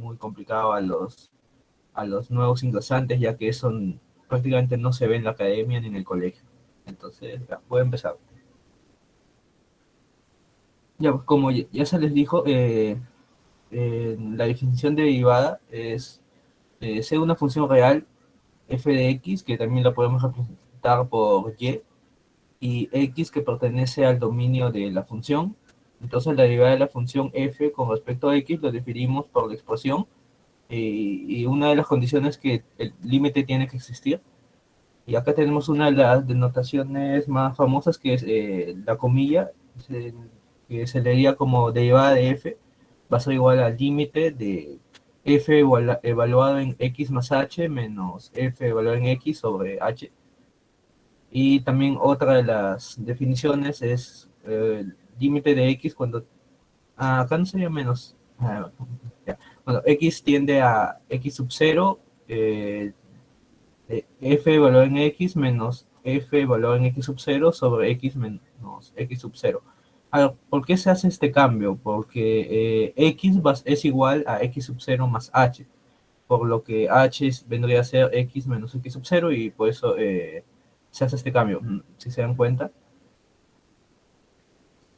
muy complicado a los nuevos ingresantes, ya que eso prácticamente no se ve en la academia ni en el colegio. Entonces, ya, voy a empezar. Ya, pues como ya se les dijo, la definición de derivada es ser una función real f de x, que también la podemos representar por y x que pertenece al dominio de la función. Entonces la derivada de la función f con respecto a x lo definimos por la expresión y una de las condiciones es que el límite tiene que existir. Y acá tenemos una de las denotaciones más famosas que es la comilla, que se leería como derivada de f, va a ser igual al límite de f evaluado en x más h menos f evaluado en x sobre h. Y también otra de las definiciones es límite de x cuando... acá no sería menos... ya. Cuando x tiende a x sub 0, f evaluado en x menos f evaluado en x sub 0 sobre x menos x sub 0. Ahora, ¿por qué se hace este cambio? Porque x es igual a x sub 0 más h, por lo que h vendría a ser x menos x sub 0 y por eso se hace este cambio, si se dan cuenta.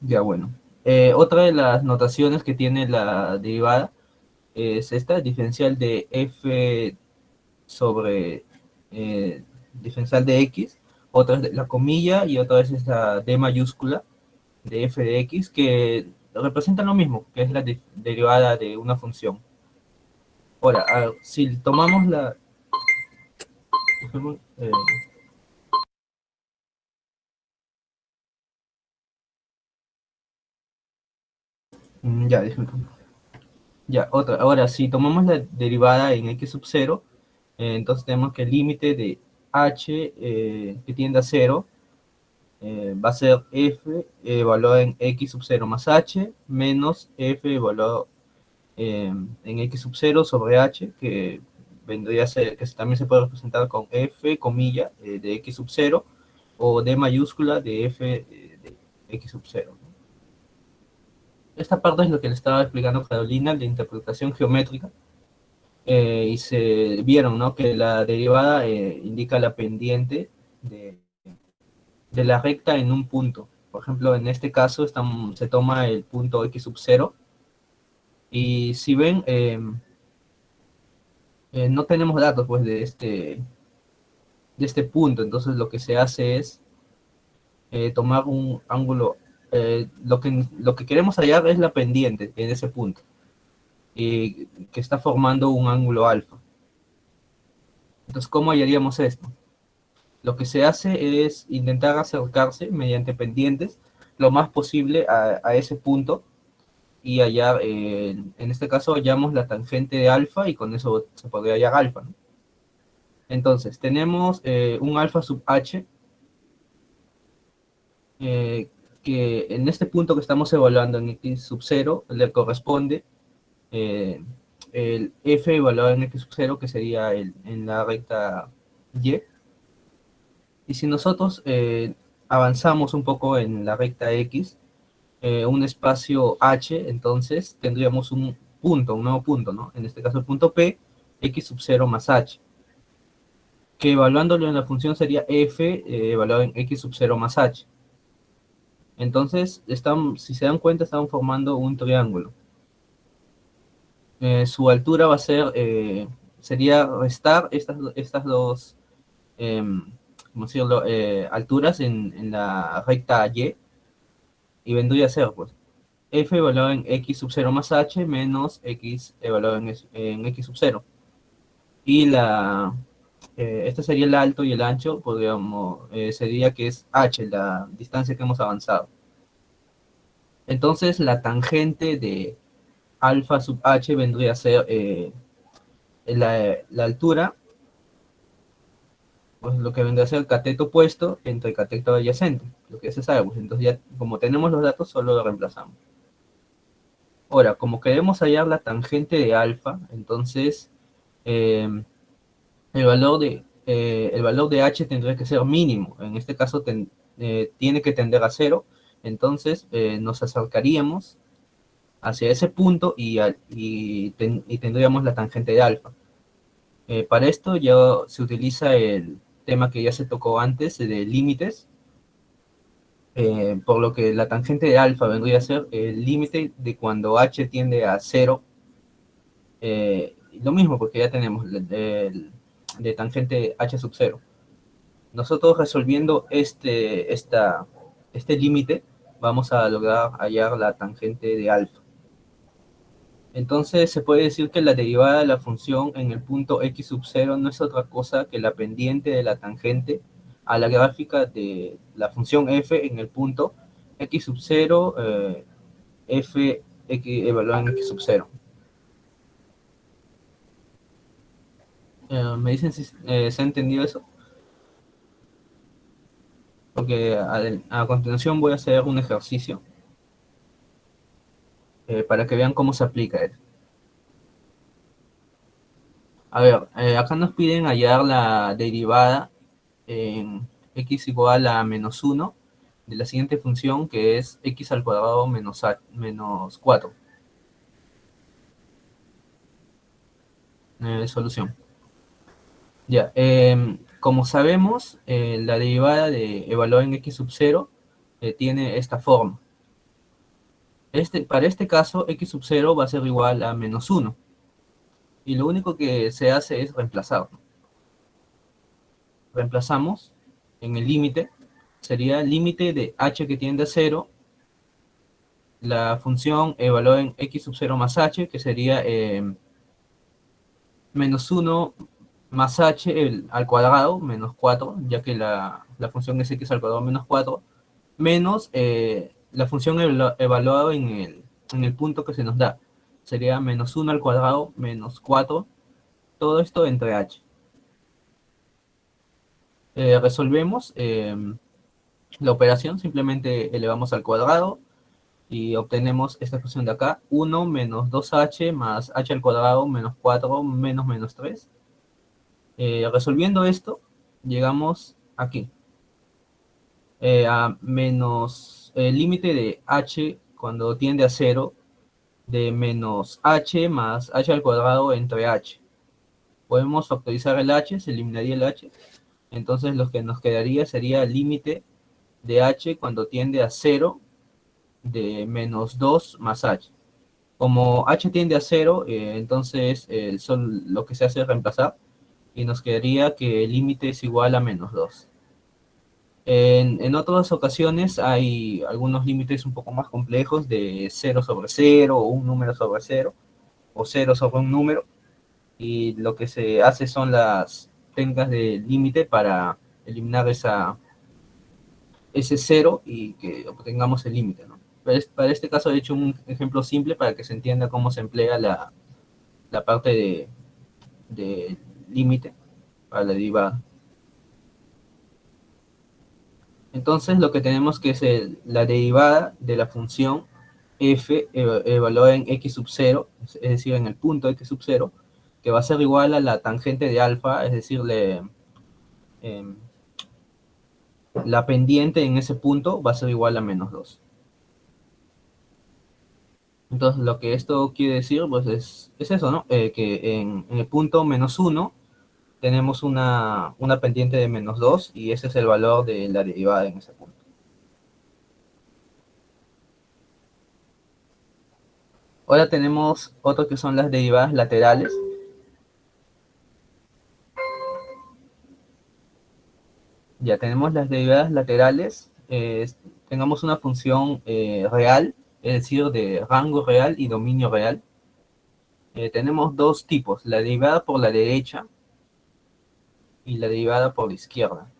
Ya bueno. Otra de las notaciones que tiene la derivada es esta, diferencial de f sobre diferencial de x, otra es la comilla y otra vez es la d mayúscula de f de x, que representan lo mismo, que es la derivada de una función. Ahora, si tomamos la... Eh, ya, disculpa. Ya, otra. Ahora, si tomamos la derivada en x sub 0, entonces tenemos que el límite de h que tiende a 0 va a ser f evaluado en x sub 0 más h menos f evaluado en x sub 0 sobre h, que vendría a ser, que también se puede representar con f, comilla, de x sub 0, o d mayúscula de f de x sub 0. Esta parte es lo que le estaba explicando Carolina, de interpretación geométrica, y se vieron, ¿no?, que la derivada indica la pendiente de la recta en un punto. Por ejemplo, en este caso se toma el punto x sub 0, y si ven, no tenemos datos pues de este punto, entonces lo que se hace es tomar un ángulo, lo que queremos hallar es la pendiente en ese punto, que está formando un ángulo alfa. Entonces, ¿cómo hallaríamos esto? Lo que se hace es intentar acercarse mediante pendientes lo más posible a ese punto y hallar, en este caso hallamos la tangente de alfa y con eso se podría hallar alfa, ¿no? Entonces, tenemos un alfa sub h, eh, que en este punto que estamos evaluando en x sub 0 le corresponde eh, el f evaluado en x sub 0, que sería en la recta y. Y si nosotros avanzamos un poco en la recta x, un espacio h, entonces tendríamos un nuevo punto, ¿no? En este caso el punto P, x sub 0 más h, que evaluándolo en la función sería f evaluado en x sub 0 más h. Entonces, si se dan cuenta, estamos formando un triángulo. Su altura va a ser, sería restar estas dos, eh, ¿cómo decirlo?, alturas en la recta y vendría a ser, pues, f evaluado en x sub 0 más h menos x evaluado en x sub 0. Y este sería el alto y el ancho, podríamos, sería que es h, la distancia que hemos avanzado. Entonces, la tangente de alfa sub h vendría a ser la altura, pues lo que vendría a ser el cateto opuesto entre el cateto adyacente, lo que se sabe. Pues, entonces ya, como tenemos los datos, solo lo reemplazamos. Ahora, como queremos hallar la tangente de alfa, entonces el valor de h tendría que ser mínimo. En este caso tiene que tender a 0. Entonces nos acercaríamos hacia ese punto y tendríamos la tangente de alfa. Para esto ya se utiliza el tema que ya se tocó antes de límites, por lo que la tangente de alfa vendría a ser el límite de cuando h tiende a cero. Lo mismo porque ya tenemos de tangente h sub cero. Nosotros resolviendo este límite vamos a lograr hallar la tangente de alfa. Entonces se puede decir que la derivada de la función en el punto x sub 0 no es otra cosa que la pendiente de la tangente a la gráfica de la función f en el punto x sub 0, f evaluada en x sub 0. ¿Me dicen si se ha entendido eso? Porque a continuación voy a hacer un ejercicio para que vean cómo se aplica él. A ver, acá nos piden hallar la derivada en x igual a menos 1 de la siguiente función, que es x al cuadrado menos 4. Solución. Ya, como sabemos, la derivada de evaluada en x sub 0 tiene esta forma. Para este caso, x sub 0 va a ser igual a menos 1. Y lo único que se hace es reemplazar. Reemplazamos en el límite, sería el límite de h que tiende a 0, la función evaluada en x sub 0 más h, que sería menos 1 más h al cuadrado, menos 4, ya que la función es x al cuadrado menos 4, menos la función evaluada en el punto que se nos da. Sería menos 1 al cuadrado menos 4, todo esto entre h. Resolvemos la operación, simplemente elevamos al cuadrado y obtenemos esta función de acá, 1 menos 2h más h al cuadrado menos 4 menos 3. Resolviendo esto, llegamos aquí, a menos el límite de h cuando tiende a 0 de menos h más h al cuadrado entre h. Podemos factorizar el h, se eliminaría el h, entonces lo que nos quedaría sería el límite de h cuando tiende a 0 de menos 2 más h. Como h tiende a 0, entonces lo que se hace es reemplazar y nos quedaría que el límite es igual a menos 2. En otras ocasiones hay algunos límites un poco más complejos de 0 sobre 0 o un número sobre 0 o 0 sobre un número, y lo que se hace son las técnicas de límite para eliminar ese 0 y que obtengamos el límite, ¿no? Para este caso he hecho un ejemplo simple para que se entienda cómo se emplea la parte de límite para la derivada. Entonces lo que tenemos que es la derivada de la función f evaluada en x sub 0, es decir, en el punto x sub 0, que va a ser igual a la tangente de alfa, es decir, eh, la pendiente en ese punto va a ser igual a menos 2. Entonces lo que esto quiere decir pues es eso, ¿no? Que en el punto menos 1 tenemos una pendiente de menos 2 y ese es el valor de la derivada en ese punto. Ahora tenemos otro que son las derivadas laterales. Ya tenemos las derivadas laterales. Tengamos una función real, es decir, de rango real y dominio real. Tenemos dos tipos, la derivada por la derecha y la derivada por la izquierda.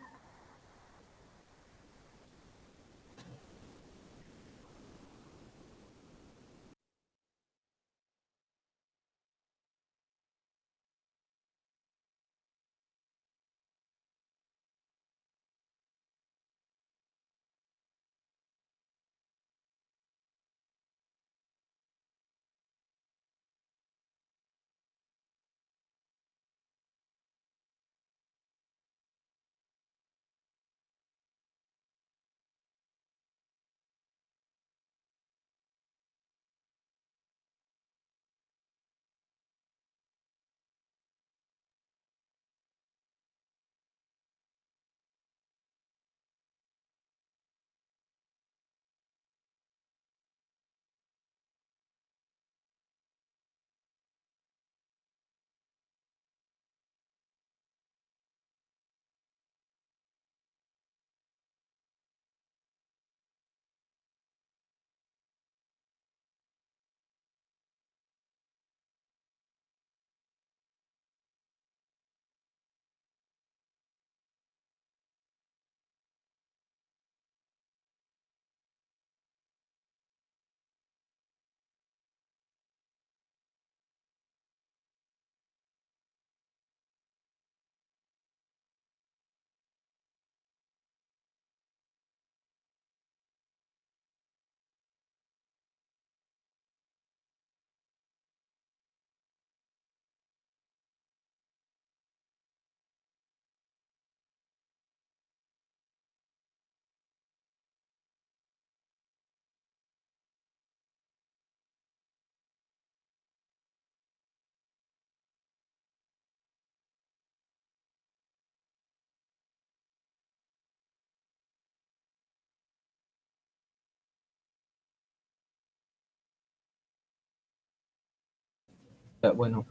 Ya, bueno,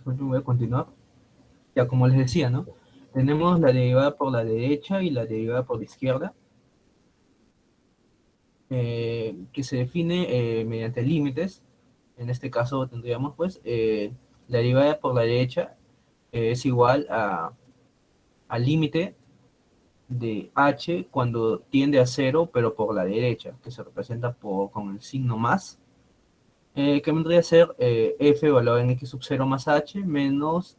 voy a continuar. Ya, como les decía, ¿no? Tenemos la derivada por la derecha y la derivada por la izquierda, que se define mediante límites. En este caso tendríamos, pues, la derivada por la derecha es igual al límite de h cuando tiende a cero, pero por la derecha, que se representa con el signo más, que vendría a ser f evaluado en x sub 0 más h menos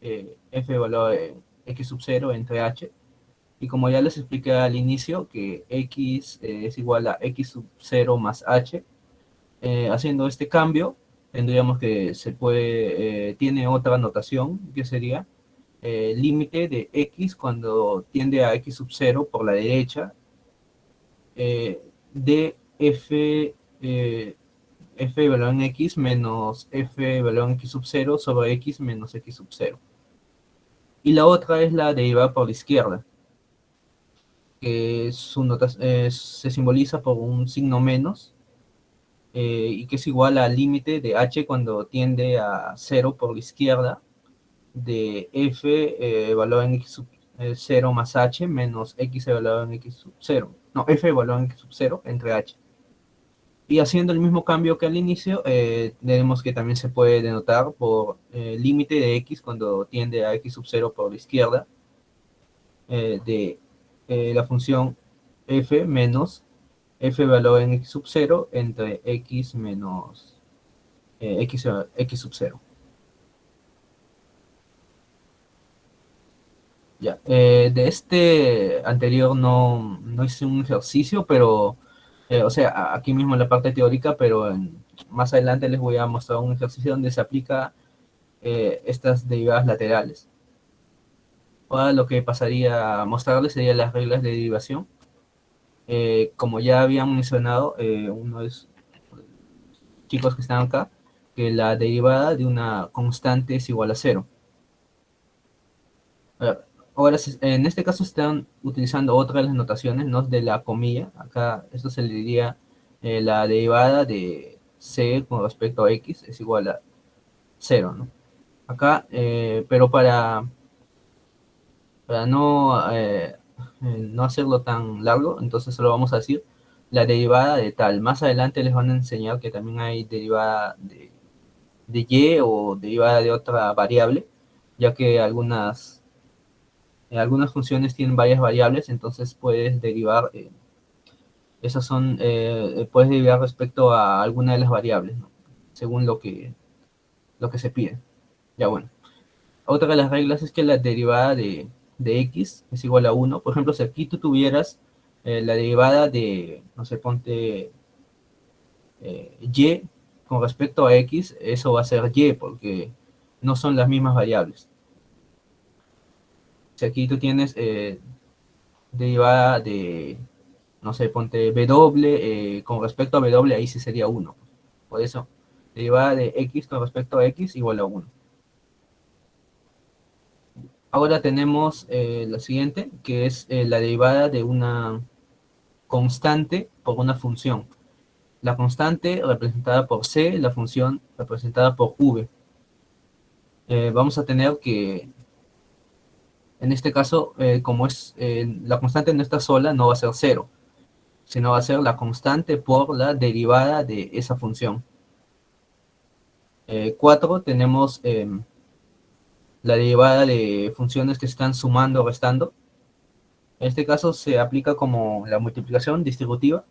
f evaluado en x sub 0 entre h. Y como ya les expliqué al inicio, que x es igual a x sub 0 más h, haciendo este cambio, tendríamos que tiene otra notación, que sería límite de x cuando tiende a x sub 0 por la derecha, de f evaluado en x menos f evaluado en x sub 0 sobre x menos x sub 0. Y la otra es la derivada por la izquierda, que se simboliza por un signo menos, y que es igual al límite de h cuando tiende a 0 por la izquierda, de f evaluado en x sub 0 más h menos x evaluado en x sub 0. No, f evaluado en x sub 0 entre h. Y haciendo el mismo cambio que al inicio, tenemos que también se puede denotar por límite de x cuando tiende a x sub 0 por la izquierda, de la función f menos f evaluado en x sub 0 entre x menos x sub 0. Ya. De este anterior no hice un ejercicio, pero, o sea, aquí mismo en la parte teórica, pero más adelante les voy a mostrar un ejercicio donde se aplica estas derivadas laterales. Ahora lo que pasaría a mostrarles serían las reglas de derivación. Como ya habían mencionado, uno de los chicos que están acá, que la derivada de una constante es igual a cero. Ahora, en este caso están utilizando otra de las notaciones, no de la comilla. Acá esto se le diría la derivada de c con respecto a x es igual a cero, ¿no? Acá, pero para no hacerlo tan largo, entonces solo vamos a decir la derivada de tal. Más adelante les van a enseñar que también hay derivada de y o derivada de otra variable, ya que algunas funciones tienen varias variables, entonces puedes derivar, puedes derivar respecto a alguna de las variables, ¿no? Según lo que se pide. Ya bueno. Otra de las reglas es que la derivada de x es igual a 1. Por ejemplo, si aquí tú tuvieras la derivada de, no sé, ponte y con respecto a x, eso va a ser y porque no son las mismas variables. Si aquí tú tienes derivada de, no sé, ponte w, con respecto a w, ahí sí sería 1. Por eso, derivada de x con respecto a x igual a 1. Ahora tenemos la siguiente, que es la derivada de una constante por una función. La constante representada por c, la función representada por v. Vamos a tener que, en este caso, como la constante no está sola, no va a ser cero, sino va a ser la constante por la derivada de esa función. 4, tenemos la derivada de funciones que están sumando o restando. En este caso se aplica como la multiplicación distributiva.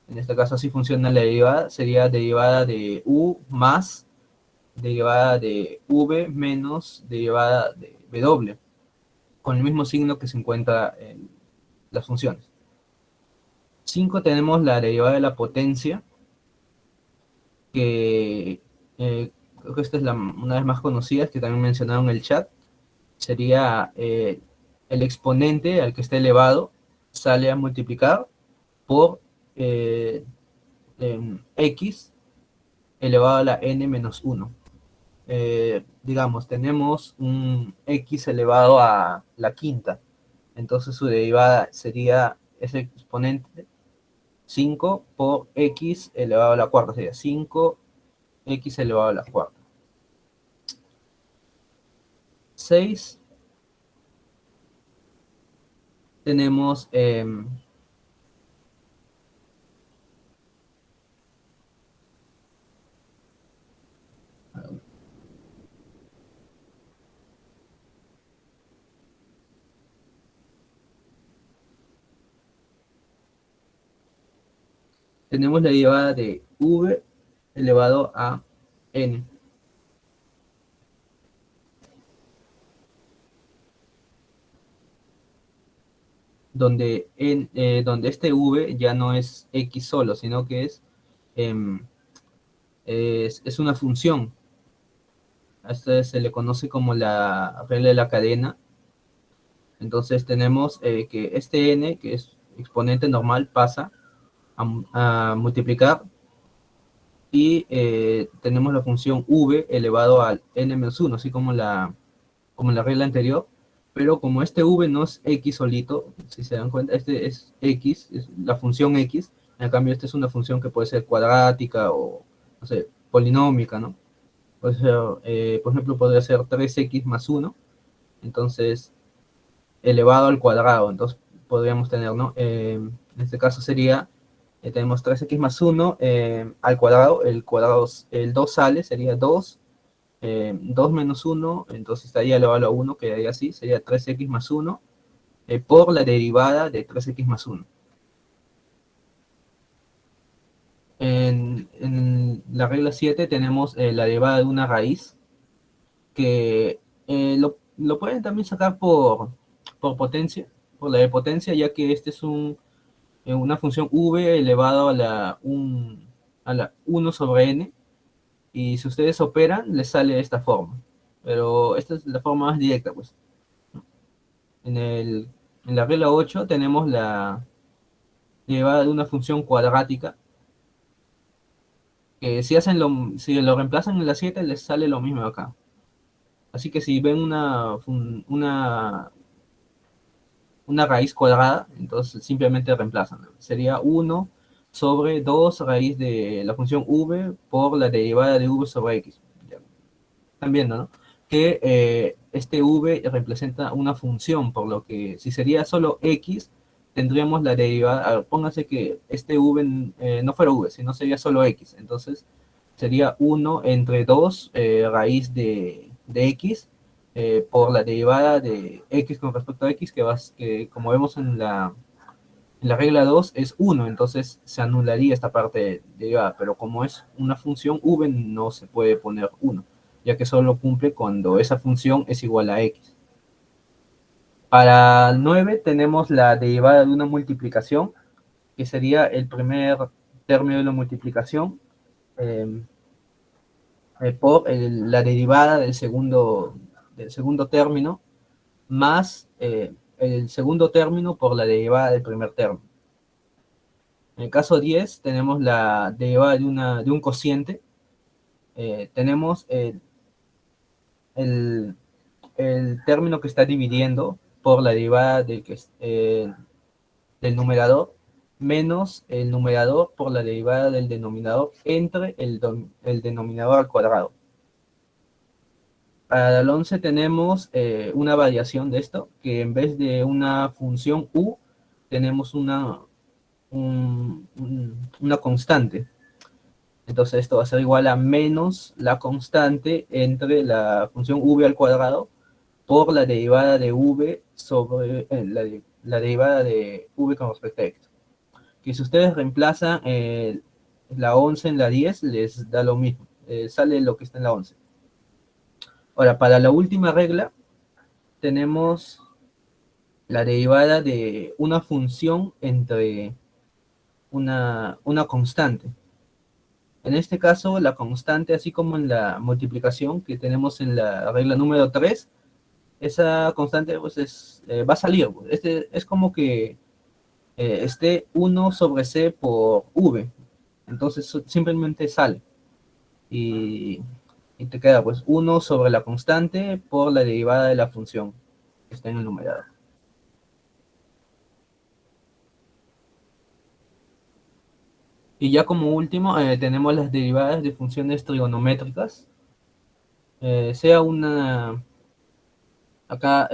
En este caso así funciona la derivada. Sería derivada de u más derivada de v menos derivada de w, con el mismo signo que se encuentra en las funciones. 5, tenemos la derivada de la potencia, que creo que esta es una de las más conocidas, que también mencionaron en el chat. Sería el exponente al que está elevado sale a multiplicar por x elevado a la n menos 1. Digamos, tenemos un x elevado a la quinta, entonces su derivada sería ese exponente 5 por x elevado a la cuarta, sería 5x elevado a la cuarta. 6 tenemos tenemos la derivada de v elevado a n, donde este v ya no es x solo, sino que em, es una función. A esta se le conoce como la regla de la cadena. Entonces tenemos que este n, que es exponente normal, pasa a multiplicar y tenemos la función v elevado al n-1, así como la regla anterior, pero como este v no es x solito, si se dan cuenta, este es x, es la función x, en cambio esta es una función que puede ser cuadrática o, no sé, polinómica, ¿no? Puede ser, por ejemplo, podría ser 3x más 1, entonces elevado al cuadrado, entonces podríamos tener, ¿no? En este caso sería, tenemos 3x más 1 al cuadrado, el 2 sale, sería 2 2 menos 1, entonces estaría elevado a 1, quedaría así, sería 3x más 1 por la derivada de 3x más 1. En la regla 7 tenemos la derivada de una raíz, que lo pueden también sacar por potencia, por la de potencia, ya que este es una función v elevado a la 1 sobre n, y si ustedes operan, les sale de esta forma. Pero esta es la forma más directa, pues. En, el, en la regla 8 tenemos la derivada de una función cuadrática, que si lo reemplazan en la 7 les sale lo mismo acá. Así que si ven una raíz cuadrada, entonces simplemente reemplazan. Sería 1 sobre 2 raíz de la función v por la derivada de v sobre x. Están viendo, ¿no? Que este v representa una función, por lo que si sería solo x, tendríamos la derivada. A ver, pónganse que este v no fuera v, sino sería solo x. Entonces sería 1 entre 2 raíz de x por la derivada de x con respecto a x, que como vemos en la regla 2 es 1, entonces se anularía esta parte derivada, pero como es una función, v no se puede poner 1, ya que solo cumple cuando esa función es igual a x. Para 9 tenemos la derivada de una multiplicación, que sería el primer término de la multiplicación eh, por la derivada del segundo término más el segundo término por la derivada del primer término. En el caso 10 tenemos la derivada de un cociente. Tenemos el, el término que está dividiendo por la derivada del numerador menos el numerador por la derivada del denominador entre el denominador al cuadrado. Para el 11 tenemos una variación de esto, que en vez de una función u, tenemos una constante. Entonces esto va a ser igual a menos la constante entre la función v al cuadrado por la derivada de v sobre la derivada de v con respecto a x. Que si ustedes reemplazan la 11 en la 10, les da lo mismo. Sale lo que está en la 11. Ahora, para la última regla, tenemos la derivada de una función entre una constante. En este caso, la constante, así como en la multiplicación que tenemos en la regla número 3, esa constante pues va a salir. Es como que esté 1 sobre c por v. Entonces simplemente sale. Y, y te queda pues 1 sobre la constante por la derivada de la función que está en el numerador. Y ya como último tenemos las derivadas de funciones trigonométricas, sea Acá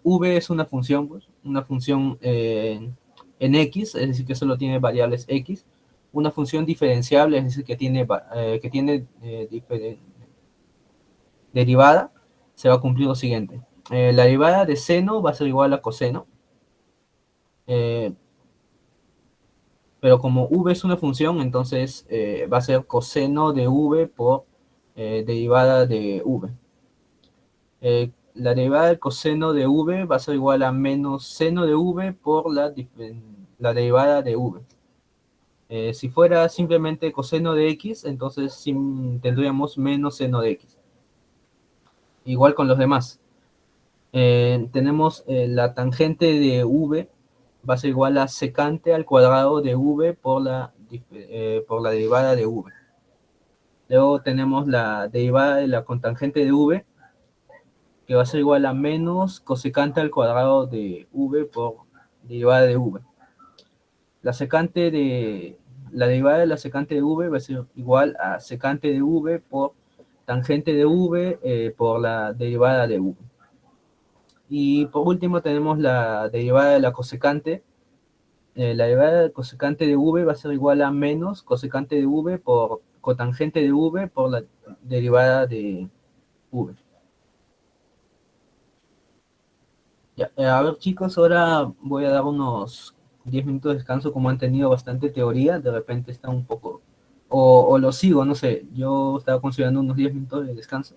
v es una función, pues, una función en x, es decir, que solo tiene variables x. Una función diferenciable, es decir, que tiene derivada, se va a cumplir lo siguiente. La derivada de seno va a ser igual a coseno, eh, pero como v es una función, entonces va a ser coseno de v por derivada de v. La derivada del coseno de v va a ser igual a menos seno de v por la derivada de v. Si fuera simplemente coseno de x, entonces tendríamos menos seno de x. Igual con los demás. Tenemos la tangente de v va a ser igual a secante al cuadrado de v por la derivada de v. Luego tenemos la derivada de la cotangente de v, que va a ser igual a menos cosecante al cuadrado de v por derivada de v. La derivada de la secante de v va a ser igual a secante de v por tangente de v por la derivada de v. Y por último tenemos la derivada de la cosecante. La derivada de cosecante de v va a ser igual a menos cosecante de v por cotangente de v por la derivada de v. Ya, a ver chicos, ahora voy a dar unos 10 minutos de descanso, como han tenido bastante teoría, de repente está un poco, o lo sigo, no sé, yo estaba considerando unos 10 minutos de descanso,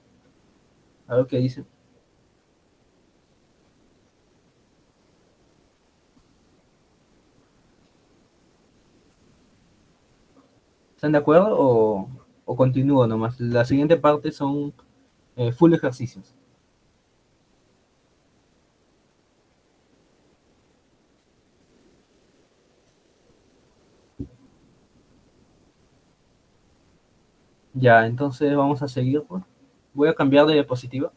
a ver qué dicen. ¿Están de acuerdo o continúo nomás? La siguiente parte son full ejercicios. Ya, entonces vamos a seguir, pues. Voy a cambiar de diapositiva.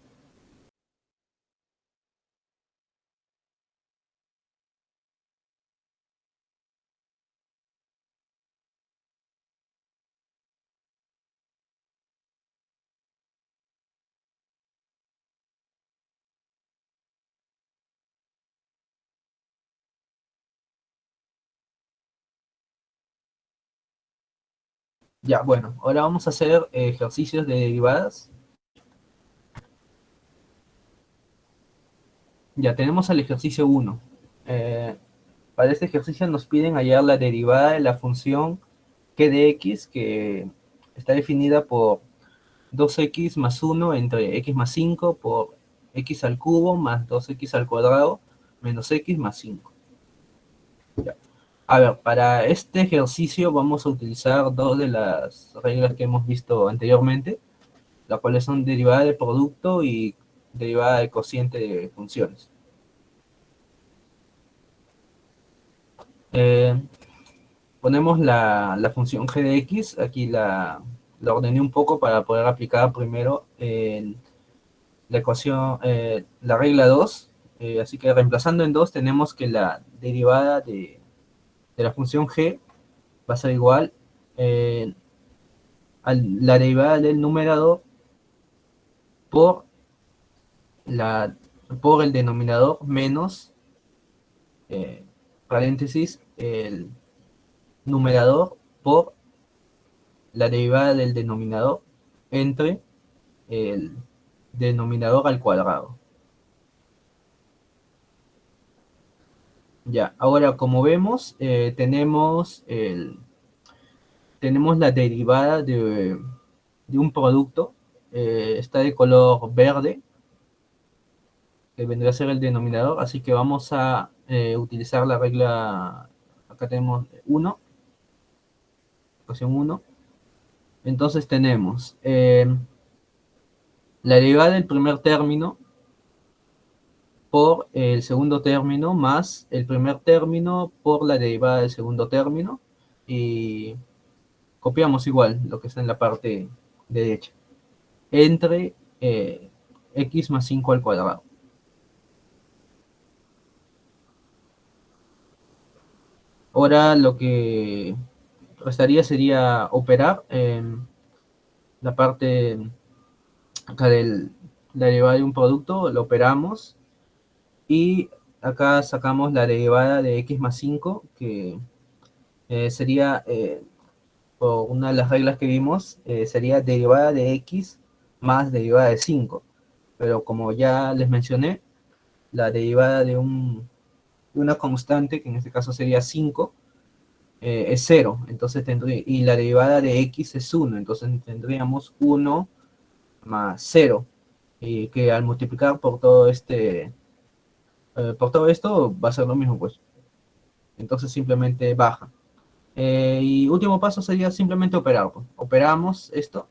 Ya, bueno, ahora vamos a hacer ejercicios de derivadas. Ya tenemos el ejercicio 1. Para este ejercicio nos piden hallar la derivada de la función g de x, que está definida por 2x más 1 entre x más 5 por x al cubo más 2x al cuadrado menos x más 5. Ya. A ver, para este ejercicio vamos a utilizar dos de las reglas que hemos visto anteriormente, las cuales son derivada de producto y derivada de cociente de funciones. Eh, Ponemos la función g de x, aquí la ordené un poco para poder aplicar primero la ecuación, la regla 2, así que reemplazando en 2 tenemos que la derivada de la función g va a ser igual eh, a la derivada del numerador por, la, por el denominador menos, eh, paréntesis, el numerador por la derivada del denominador entre el denominador al cuadrado. Ya, ahora como vemos, tenemos la derivada de un producto, está de color verde, que vendría a ser el denominador, así que vamos a utilizar la regla, acá tenemos 1, ecuación 1, entonces tenemos la derivada del primer término por el segundo término más el primer término por la derivada del segundo término, y copiamos igual lo que está en la parte derecha, entre x más 5 al cuadrado. Ahora lo que restaría sería operar en la parte acá la derivada de un producto, lo operamos Y acá sacamos la derivada de x más 5, que sería, por una de las reglas que vimos, sería derivada de x más derivada de 5. Pero como ya les mencioné, la derivada de una constante, que en este caso sería 5, es cero. Entonces y la derivada de x es uno. Entonces tendríamos uno más cero. Y que al multiplicar por todo esto va a ser lo mismo, pues. Entonces simplemente baja. Y último paso sería simplemente operar, pues. Operamos esto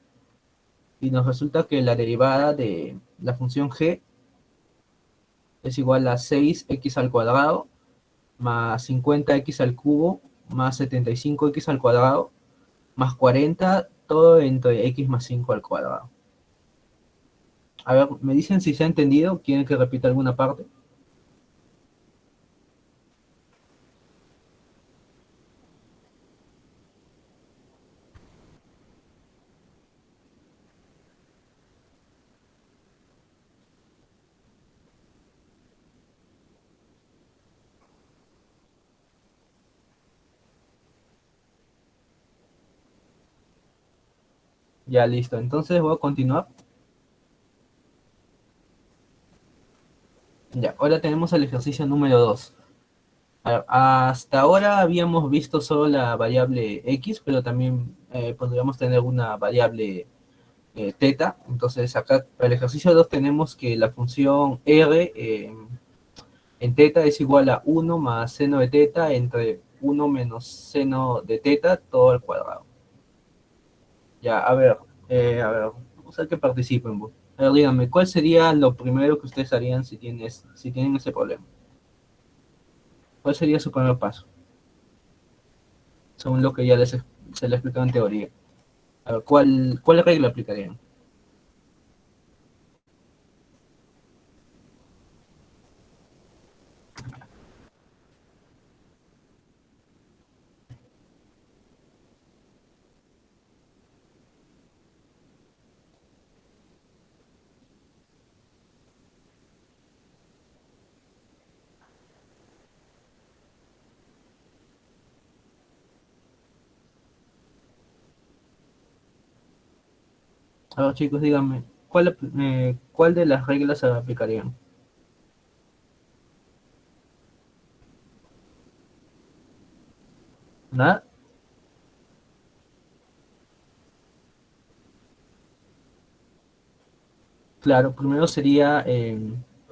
y nos resulta que la derivada de la función g es igual a 6x al cuadrado más 50x al cubo más 75x al cuadrado más 40, todo entre x más 5 al cuadrado. A ver, me dicen si se ha entendido. ¿Quieren que repita alguna parte? Ya, listo. Entonces voy a continuar. Ya, ahora tenemos el ejercicio número 2. Hasta ahora habíamos visto solo la variable x, pero también podríamos tener una variable teta. Entonces acá para el ejercicio 2 tenemos que la función r en teta es igual a uno más seno de teta entre uno menos seno de teta todo al cuadrado. Ya, a ver, vamos a ver que participen, pues. A ver, díganme, ¿cuál sería lo primero que ustedes harían si tienen ese problema? ¿Cuál sería su primer paso? Según lo que ya se les explicado en teoría. A ver, ¿cuál regla aplicarían? A ver, chicos, díganme, ¿cuál de las reglas se aplicarían? ¿Nada? Claro, primero sería,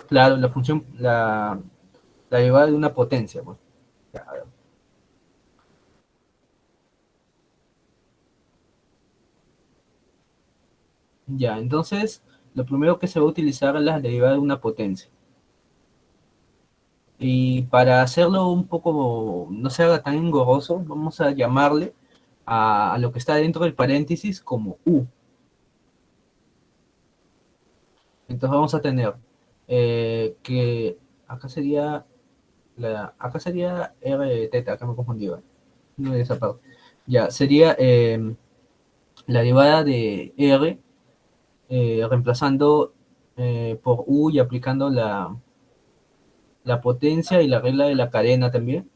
claro, la derivada de una potencia, pues. Ya, a ver. Ya, entonces, lo primero que se va a utilizar es la derivada de una potencia. Y para hacerlo un poco, no se haga tan engorroso, vamos a llamarle a lo que está dentro del paréntesis como u. Entonces vamos a tener que acá sería acá sería r de teta, acá me confundí, ¿vale? No de esa parte. Ya, sería la derivada de r reemplazando por u y aplicando la potencia y la regla de la cadena también.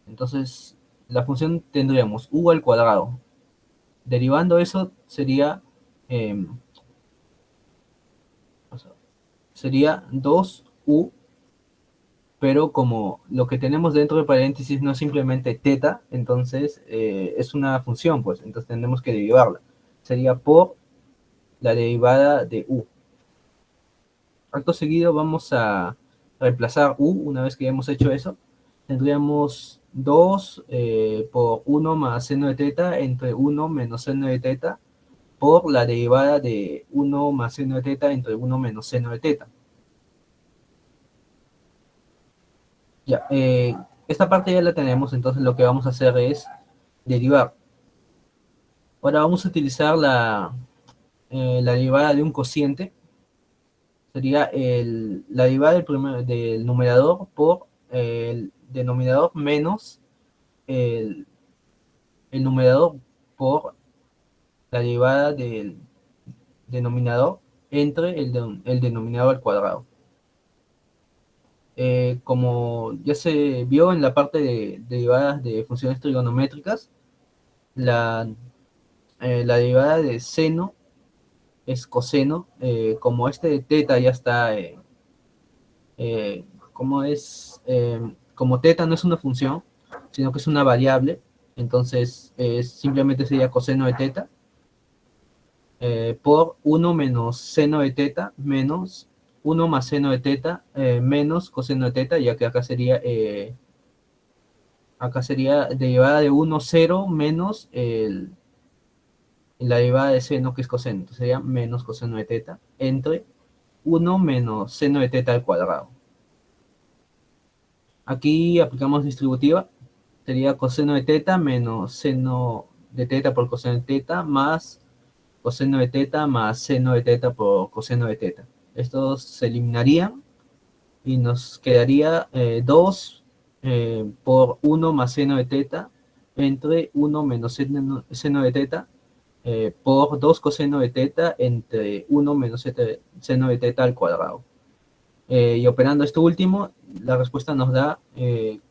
Entonces, la función tendríamos u al cuadrado. Derivando eso eh, o sea, sería 2u, pero como lo que tenemos dentro de paréntesis no es simplemente teta, entonces es una función, pues, entonces tenemos que derivarla. Sería por la derivada de u. Acto seguido vamos a reemplazar u. Una vez que hayamos hecho eso, tendríamos 2 por uno más seno de teta entre uno menos seno de teta por la derivada de uno más seno de teta entre uno menos seno de teta. Ya, esta parte ya la tenemos, entonces lo que vamos a hacer es derivar. Ahora vamos a utilizar la derivada de un cociente. Sería la derivada del numerador por el denominador menos el, el numerador por la derivada del denominador entre el denominador al cuadrado. Como ya se vio en la parte de derivadas de funciones trigonométricas, la, la derivada de seno es coseno. Como este de teta ya está, eh, como es, como teta no es una función, sino que es una variable, entonces simplemente sería coseno de teta por uno menos seno de teta menos uno más seno de teta menos coseno de teta, ya que acá sería derivada de uno cero menos la derivada de seno, que es coseno. Entonces sería menos coseno de teta entre uno menos seno de teta al cuadrado. Aquí aplicamos distributiva, sería coseno de teta menos seno de teta por coseno de teta más coseno de teta más seno de teta por coseno de teta. Estos se eliminarían y nos quedaría 2 por uno más seno de teta entre uno menos seno de teta por 2 coseno de teta entre uno menos seno de teta al cuadrado. Y operando esto último, la respuesta nos da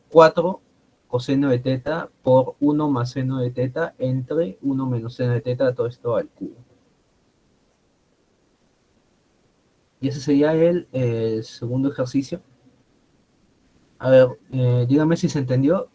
4 coseno de teta por uno más seno de teta entre uno menos seno de teta, todo esto al cubo. Y ese sería el segundo ejercicio. A ver, dígame si se entendió.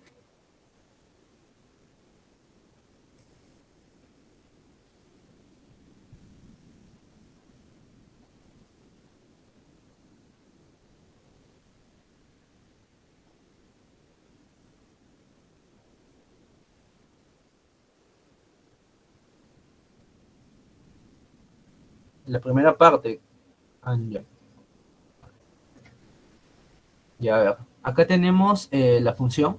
La primera parte. Ya, ya, a ver. Acá tenemos la función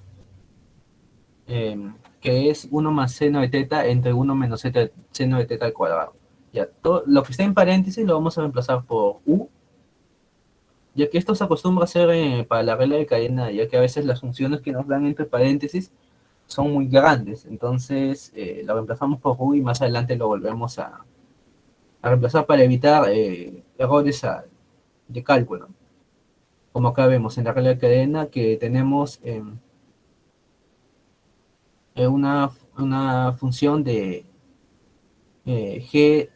que es uno más seno de teta entre uno menos seno de teta al cuadrado. Ya, todo lo que está en paréntesis lo vamos a reemplazar por u, ya que esto se acostumbra a hacer para la regla de cadena, ya que a veces las funciones que nos dan entre paréntesis son muy grandes. Entonces lo reemplazamos por u y más adelante lo volvemos a reemplazar para evitar errores de cálculo. Como acá vemos en la regla de cadena que tenemos una función de g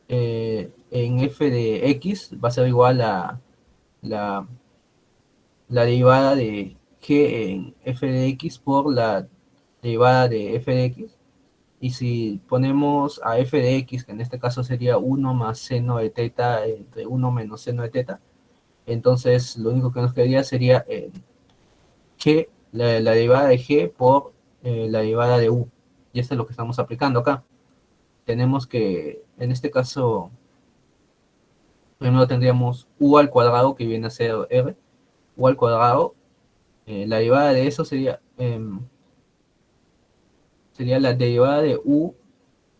en f de x va a ser igual a la, la derivada de g en f de x por la derivada de f de x. Y si ponemos a f de x, que en este caso sería uno más seno de teta entre uno menos seno de teta, entonces lo único que nos quedaría sería g, la derivada de g por la derivada de u. Y esto es lo que estamos aplicando acá. Tenemos que, en este caso, primero tendríamos u al cuadrado, que viene a ser r, u al cuadrado. La derivada de eso sería la derivada de u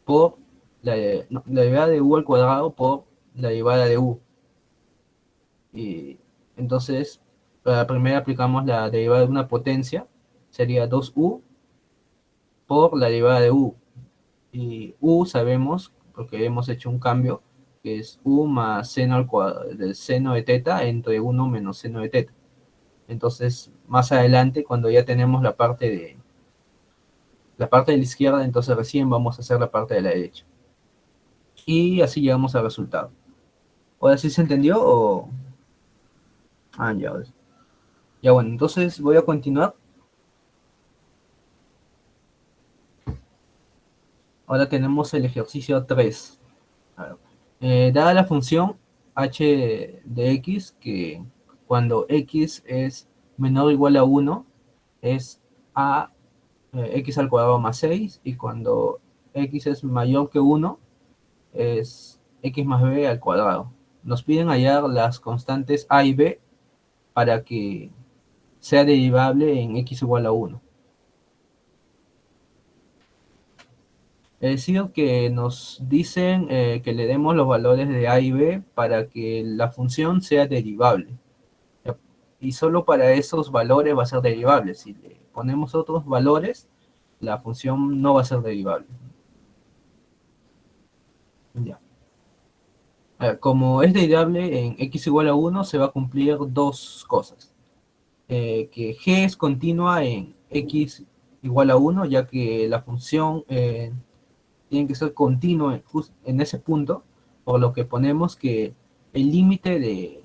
por no, la derivada de u al cuadrado por la derivada de u. Y entonces, para la primera aplicamos la derivada de una potencia, sería 2u por la derivada de u. Y u sabemos, porque hemos hecho un cambio, que es u más seno al cuadrado del seno de teta entre 1 menos seno de teta. Entonces, más adelante, cuando ya tenemos la parte de la izquierda, entonces recién vamos a hacer la parte de la derecha. Y así llegamos al resultado. ¿Ahora sí se entendió o...? Ya ves. Ya bueno, entonces voy a continuar. Ahora tenemos el ejercicio 3. A ver. Dada la función h de x, que cuando x es menor o igual a 1, es a x al cuadrado más 6, y cuando x es mayor que 1, es x más b al cuadrado. Nos piden hallar las constantes a y b para que sea derivable en x igual a 1. Es decir, que nos dicen que le demos los valores de a y b para que la función sea derivable. Y solo para esos valores va a ser derivable. Si le ponemos otros valores, la función no va a ser derivable. Ya. Como es derivable en x igual a 1, se va a cumplir dos cosas. Que g es continua en x igual a 1, ya que la función tiene que ser continua en ese punto, por lo que ponemos que el límite de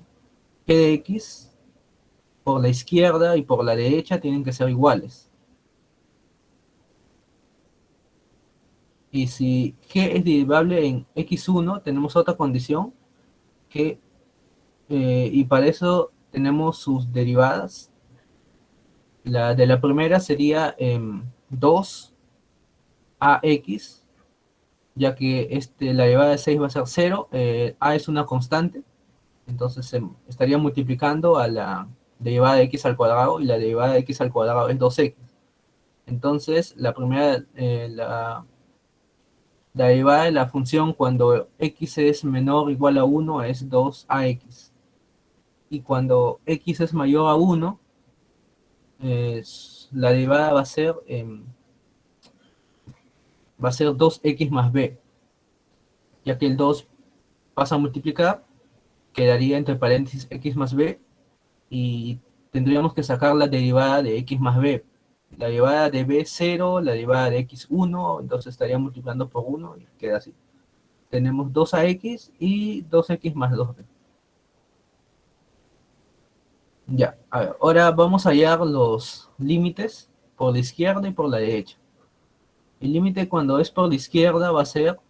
g de x por la izquierda y por la derecha tienen que ser iguales. Y si g es derivable en x1, tenemos otra condición que, y para eso tenemos sus derivadas. La de la primera sería 2ax, ya que la derivada de 6 va a ser 0, a es una constante, entonces se estaría multiplicando a la derivada de x al cuadrado, y la derivada de x al cuadrado es 2x. Entonces, la primera, la derivada de la función cuando x es menor o igual a 1 es 2ax. Y cuando x es mayor a 1, la derivada va a ser 2x más b, ya que el 2 pasa a multiplicar, quedaría entre paréntesis x más b, y tendríamos que sacar la derivada de x más b. La derivada de b es 0, la derivada de x 1, entonces estaría multiplicando por 1 y queda así. Tenemos 2ax y 2x más 2b. Ya, a ver, ahora vamos a hallar los límites por la izquierda y por la derecha. El límite cuando es por la izquierda va a ser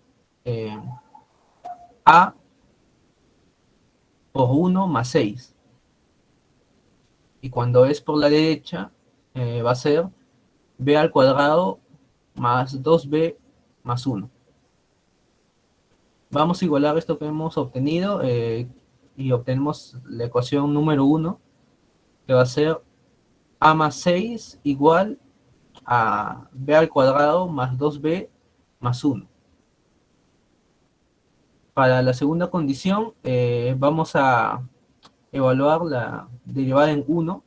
eh, a por 1 más 6. Y cuando es por la derecha va a ser b al cuadrado más 2b más 1. Vamos a igualar esto que hemos obtenido y obtenemos la ecuación número 1, que va a ser a más 6 igual a b al cuadrado más 2b más 1. Para la segunda condición vamos a evaluar la derivada en 1.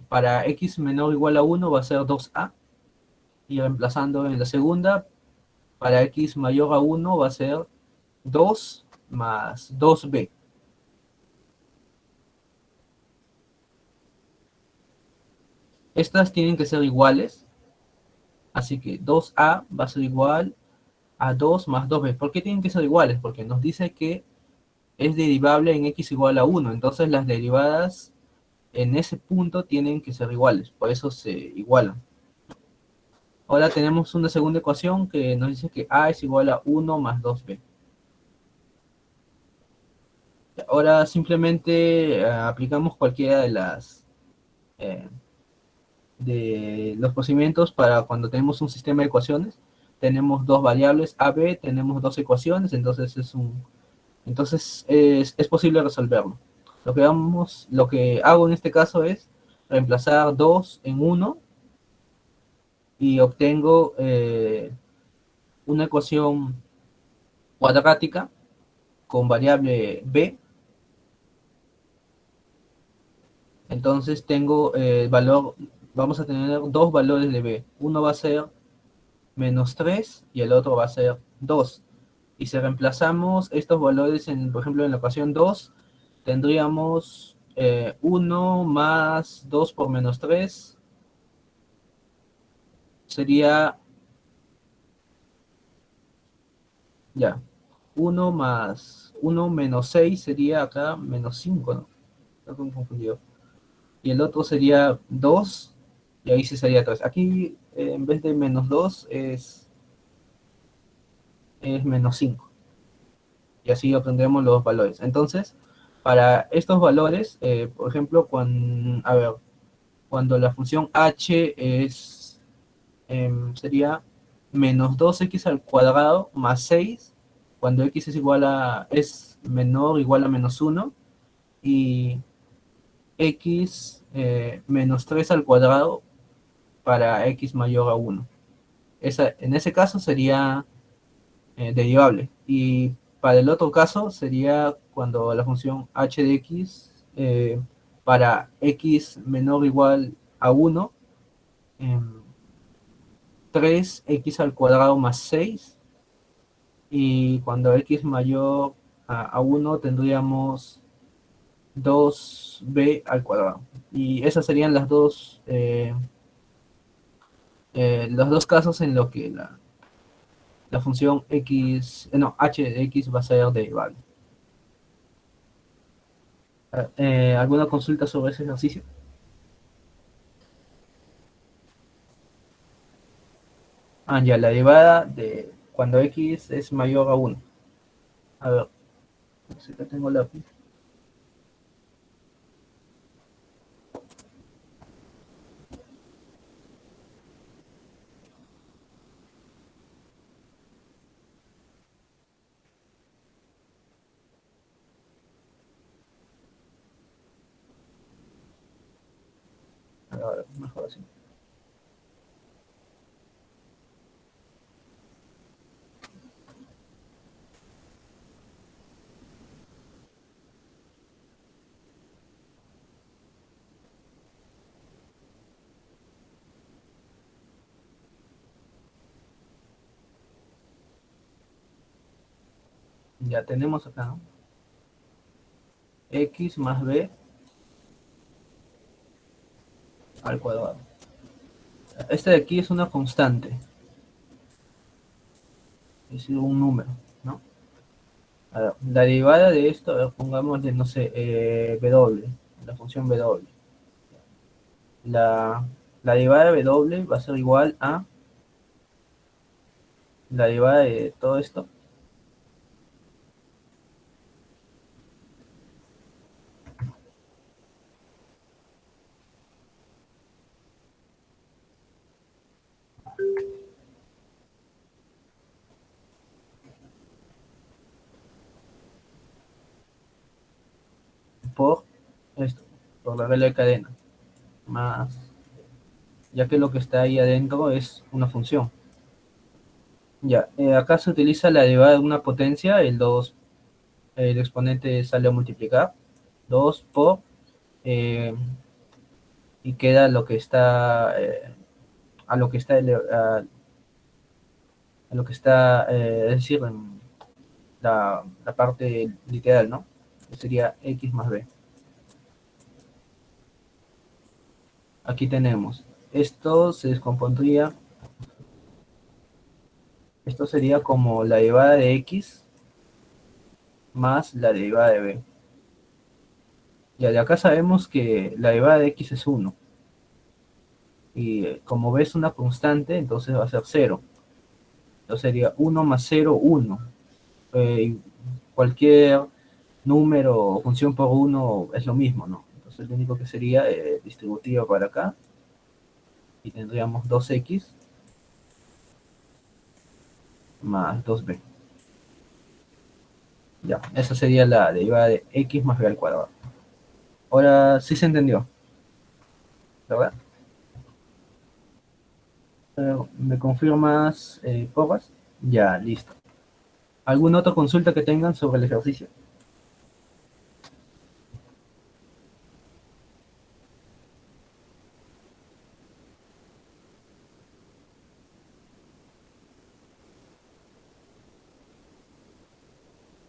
Para x menor o igual a 1 va a ser 2a, y reemplazando en la segunda, para x mayor a 1 va a ser 2 más 2b. Estas tienen que ser iguales, así que 2a va a ser igual a 2 más 2b. ¿Por qué tienen que ser iguales? Porque nos dice que es derivable en x igual a 1, entonces las derivadas en ese punto tienen que ser iguales, por eso se igualan. Ahora tenemos una segunda ecuación que nos dice que a es igual a 1 más 2b. Ahora simplemente aplicamos cualquiera eh, de los procedimientos para cuando tenemos un sistema de ecuaciones. Tenemos dos variables a, b, tenemos dos ecuaciones, entonces es posible resolverlo. Lo que hago en este caso es reemplazar 2 en 1 y obtengo una ecuación cuadrática con variable b. Entonces tengo valor, vamos a tener dos valores de b. Uno va a ser menos 3 y el otro va a ser 2. Y si reemplazamos estos valores, por ejemplo, en la ecuación 2, tendríamos 1 más 2 por menos 3 sería, ya, 1 más 1 menos 6 sería acá menos 5, ¿no? Estoy confundido. Y el otro sería 2, y ahí sí sería 3. Aquí, en vez de menos 2, es menos 5. Y así obtendremos los valores. Entonces, para estos valores, por ejemplo, cuando la función h sería menos 2x al cuadrado más 6, cuando x es menor o igual a menos 1, y x menos 3 al cuadrado para x mayor a 1. En ese caso sería derivable. Y para el otro caso sería cuando la función h de x para x menor o igual a 1, 3x al cuadrado más 6 y cuando x mayor a 1 tendríamos 2b al cuadrado. Y esas serían los dos casos en los que la función x, no, h de x va a ser derivable. ¿Alguna consulta sobre ese ejercicio? Ya, la derivada de cuando x es mayor a 1. A ver, no sé que tengo lápiz. A ver, mejor así. Ya tenemos acá, ¿no? X más b al cuadrado. Este de aquí es una constante, es decir, un número, ¿no? A ver, la derivada de esto, a ver, pongámosle, no sé, w, la función w. La, la derivada de w va a ser igual a la derivada de todo esto por esto, por la regla de cadena, más, ya que lo que está ahí adentro es una función. Ya, acá se utiliza la derivada de una potencia, el 2, el exponente sale a multiplicar, 2 por, eh, y queda lo que está, a lo que está, a lo que está, es decir, en la parte literal, ¿no? Que sería x más b. Aquí tenemos, esto se descompondría, esto sería como la derivada de x más la derivada de b. Ya de acá sabemos que la derivada de x es 1. Y como b es una constante, entonces va a ser 0. Entonces sería 1 más 0, 1. Cualquier número o función por 1 es lo mismo, ¿no? Entonces lo único que sería distributivo para acá. Y tendríamos 2x más 2b. Ya, esa sería la derivada de x más b al cuadrado. Ahora sí se entendió, ¿verdad? ¿Me confirmas, Porras? Ya, listo. ¿Alguna otra consulta que tengan sobre el ejercicio?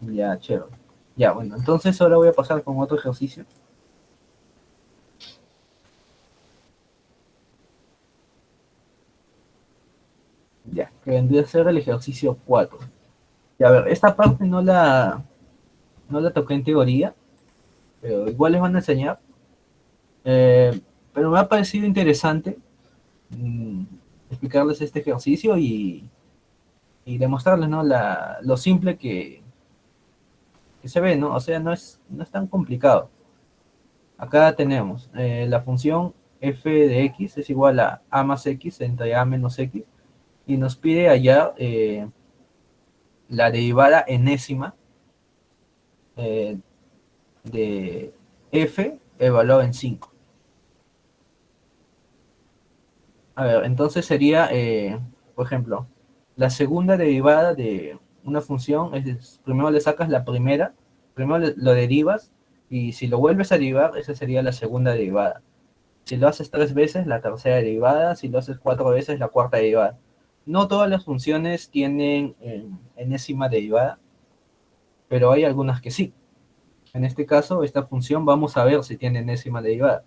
Ya, chévere. Ya, bueno, entonces ahora voy a pasar con otro ejercicio. Ya, que vendría a ser el ejercicio 4. Ya, a ver, esta parte no la toqué en teoría, pero igual les van a enseñar. Eh, pero me ha parecido interesante mm, explicarles este ejercicio y demostrarles, ¿no? Lo simple que se ve, ¿no? O sea, no es tan complicado. Acá tenemos la función f de x es igual a más x entre a menos x y nos pide hallar la derivada enésima eh, de f evaluado en 5. A ver, entonces sería, por ejemplo, la segunda derivada de una función es primero le sacas la primera, primero lo derivas y si lo vuelves a derivar, esa sería la segunda derivada. Si lo haces 3 veces, la tercera derivada, si lo haces 4 veces, la cuarta derivada. no todas las funciones tienen enésima derivada, pero hay algunas que sí. En este caso, esta función vamos a ver si tiene enésima derivada.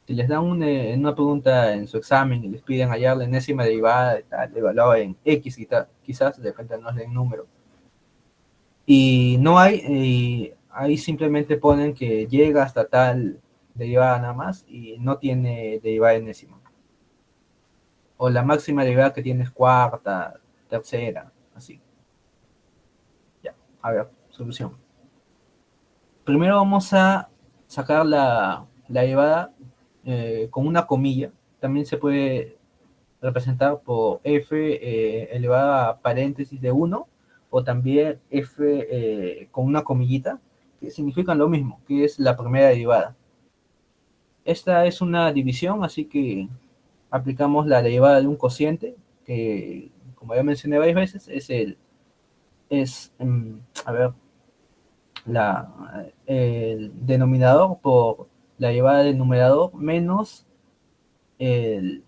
Si les dan una pregunta en su examen y les piden hallar la enésima derivada de tal, evaluada en X y tal, quizás de repente no les den número. Y no hay, y ahí simplemente ponen que llega hasta tal derivada nada más y no tiene derivada enésima. O la máxima derivada que tiene es cuarta, tercera, así. Ya, a ver, solución. Primero vamos a sacar la derivada con una comilla. También se puede representar por f elevada a paréntesis de 1 o también f con una comillita, que significan lo mismo, que es la primera derivada. Esta es una división, así que aplicamos la derivada de un cociente, que como ya mencioné varias veces, es a ver, el denominador por la derivada del numerador menos el,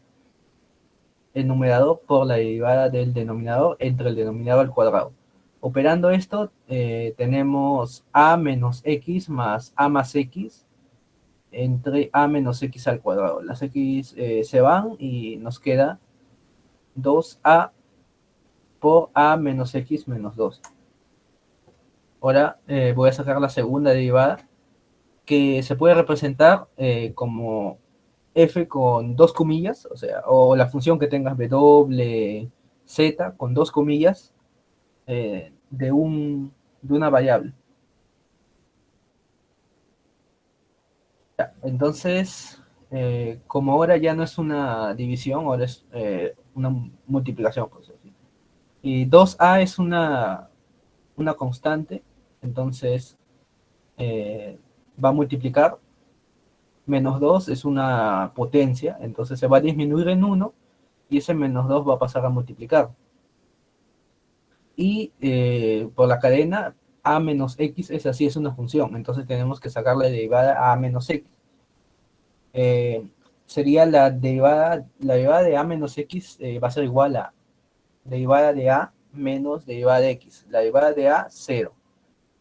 el numerador por la derivada del denominador entre el denominador al cuadrado. Operando esto, tenemos a menos x más a más x entre a menos x al cuadrado. Las x se van y nos queda 2a por a menos x menos 2. Ahora voy a sacar la segunda derivada, que se puede representar como f con dos comillas, o sea, o la función que tengas w, z con dos comillas de una variable. Entonces, como ahora ya no es una división, ahora es una multiplicación, por decirlo así. Y 2a es una constante, entonces va a multiplicar. Menos 2 es una potencia, entonces se va a disminuir en 1 y ese menos 2 va a pasar a multiplicar. Y por la cadena, a menos x es así, es una función, entonces tenemos que sacar la derivada a menos x. Eh, sería la derivada de a menos x va a ser igual a derivada de a menos derivada de x. La derivada de a, 0.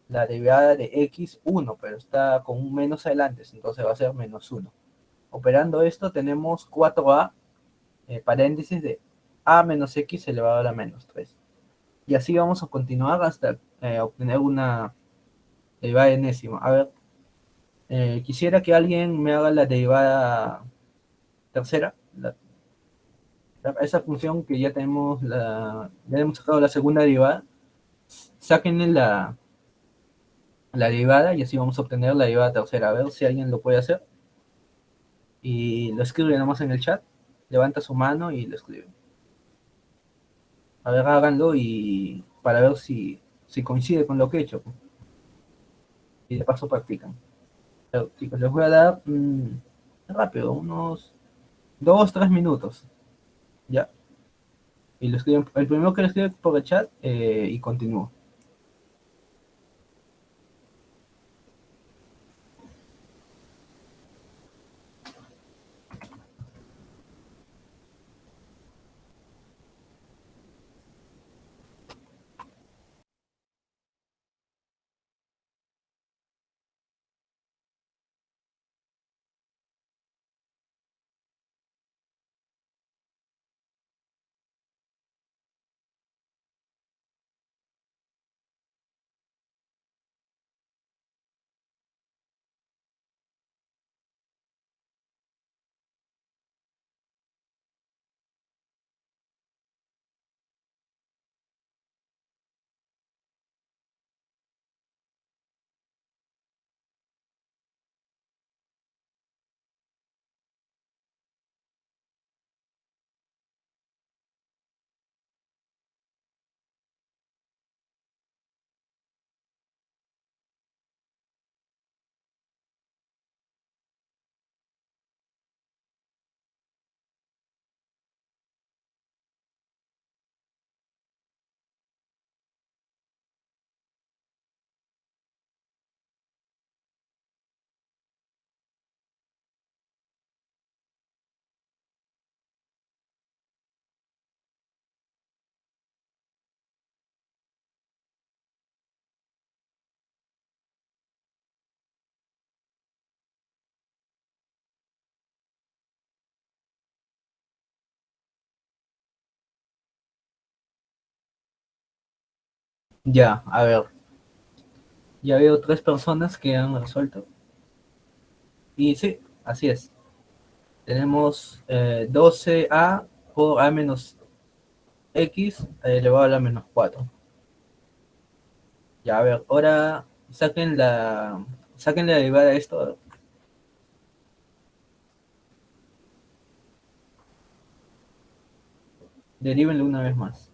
La derivada de x, 1, pero está con un menos adelante, entonces va a ser menos 1. Operando esto tenemos 4a paréntesis de a menos x elevado a la menos 3. Y así vamos a continuar hasta obtener una derivada enésima. A ver, quisiera que alguien me haga la derivada tercera, esa función que ya hemos sacado la segunda derivada, sáquenle la derivada y así vamos a obtener la derivada tercera. A ver si alguien lo puede hacer. Y lo escribe nomás en el chat, levanta su mano y lo escribe. A ver, háganlo y para ver si coincide con lo que he hecho. Y de paso practican. Pero, chicos, les voy a dar rápido, unos 2, 3 minutos. Ya. Y lo escriben, el primero que lo escribe por el chat y continúo. Ya, a ver, ya veo tres personas que han resuelto. Y sí, así es. Tenemos 12a por a menos x elevado a la menos 4. Ya, a ver, ahora saquen la derivada de esto, derivenlo una vez más.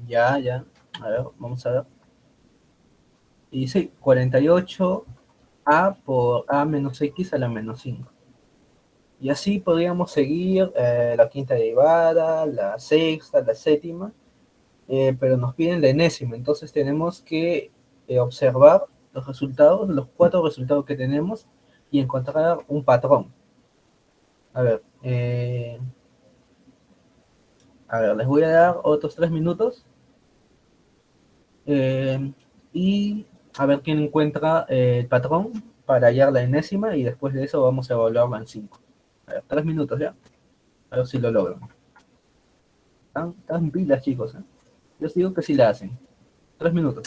Ya, ya. A ver, vamos a ver. Y sí, 48a por a menos x a la menos 5. Y así podríamos seguir la quinta derivada, la sexta, la séptima, pero nos piden la enésima. Entonces tenemos que observar los resultados, los cuatro resultados que tenemos y encontrar un patrón. A ver, les voy a dar otros 3 minutos eh, y a ver quién encuentra el patrón para hallar la enésima y después de eso vamos a evaluarla en 5. A ver, 3 minutos ya, a ver si lo logran. Están pilas, chicos. ¿Eh? Yo os digo que sí la hacen. 3 minutos.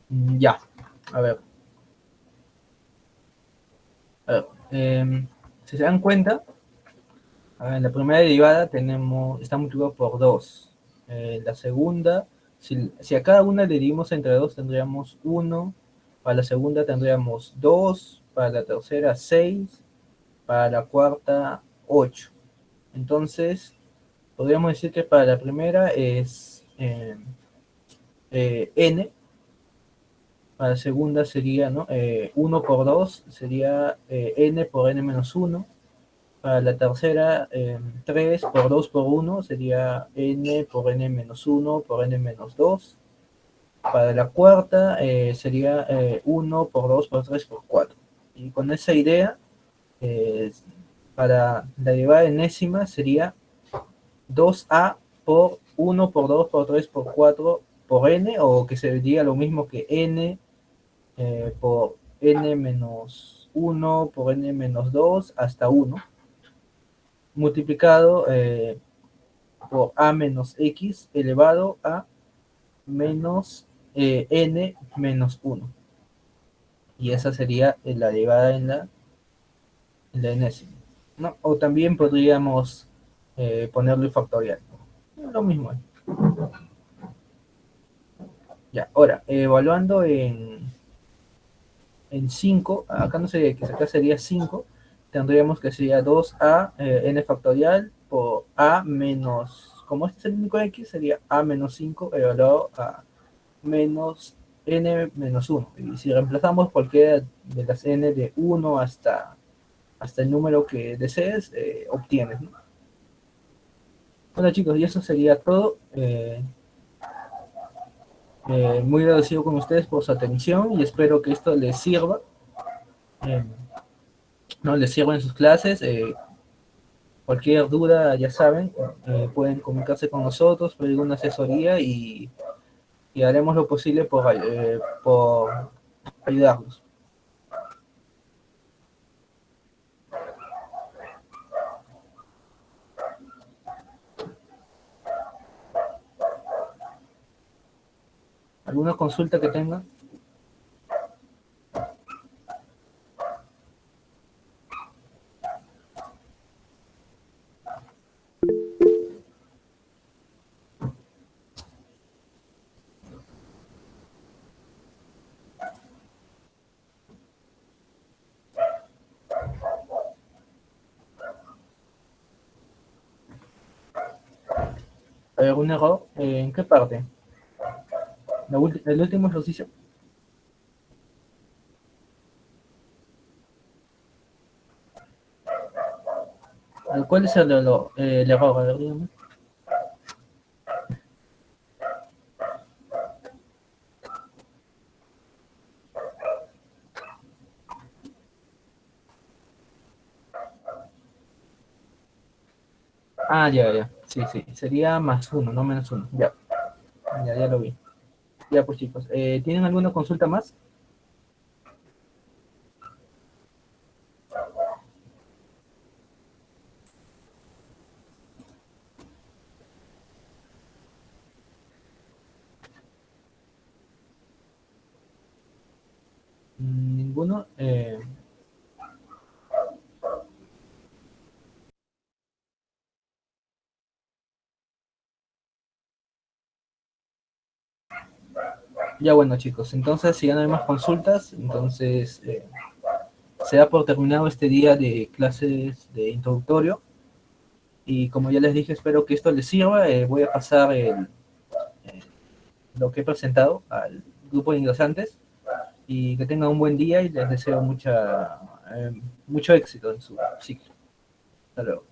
Ya, a ver. A ver, si se dan cuenta, en la primera derivada tenemos, está multiplicado por 2. La segunda, si a cada una le dividimos entre 2, tendríamos 1. Para la segunda tendríamos 2. Para la tercera, 6. Para la cuarta, 8. Entonces, podríamos decir que para la primera es n. Para la segunda sería, ¿no? 1 por 2 sería n por n menos 1. Para la tercera, 3 por 2 por 1 sería n por n menos 1 por n menos 2. Para la cuarta sería 1 por 2 por 3 por 4. Y con esa idea, eh, para la derivada enésima sería 2a por 1 por 2 por 3 por 4 por n, o que se diría lo mismo que n por n menos 1 por n menos 2 hasta 1, multiplicado por a menos x elevado a menos n menos 1. Y esa sería la derivada en la enésima, ¿no? O también podríamos ponerlo factorial. Lo mismo. Ya, ahora, evaluando en 5, acá no sería x, acá sería 5, tendríamos que sería 2a n factorial por a menos, como este es el único x, sería a menos 5 elevado a menos n menos 1. Y si reemplazamos cualquiera de las n de 1 hasta el número que desees, obtienes, ¿no? Bueno chicos, y eso sería todo. Muy agradecido con ustedes por su atención y espero que esto les sirva. Eh, no les sirva en sus clases. Cualquier duda, ya saben, pueden comunicarse con nosotros, pedir alguna asesoría y haremos lo posible por ayudarlos. ¿Alguna consulta que tengan? ¿Hay algún error? ¿En qué parte? ¿El último ejercicio? ¿Cuál es el error? A ver, dígame. Ah, ya, ya. Sí, sí. Sería más uno, no menos uno. Ya, ya lo vi. Ya, pues chicos. ¿Tienen alguna consulta más? ¿Ninguno? Ya, bueno, chicos. Entonces, si ya no hay más consultas, entonces se da por terminado este día de clases de introductorio. Y como ya les dije, espero que esto les sirva. Voy a pasar lo que he presentado al grupo de ingresantes y que tengan un buen día y les deseo mucho éxito en su ciclo. Hasta luego.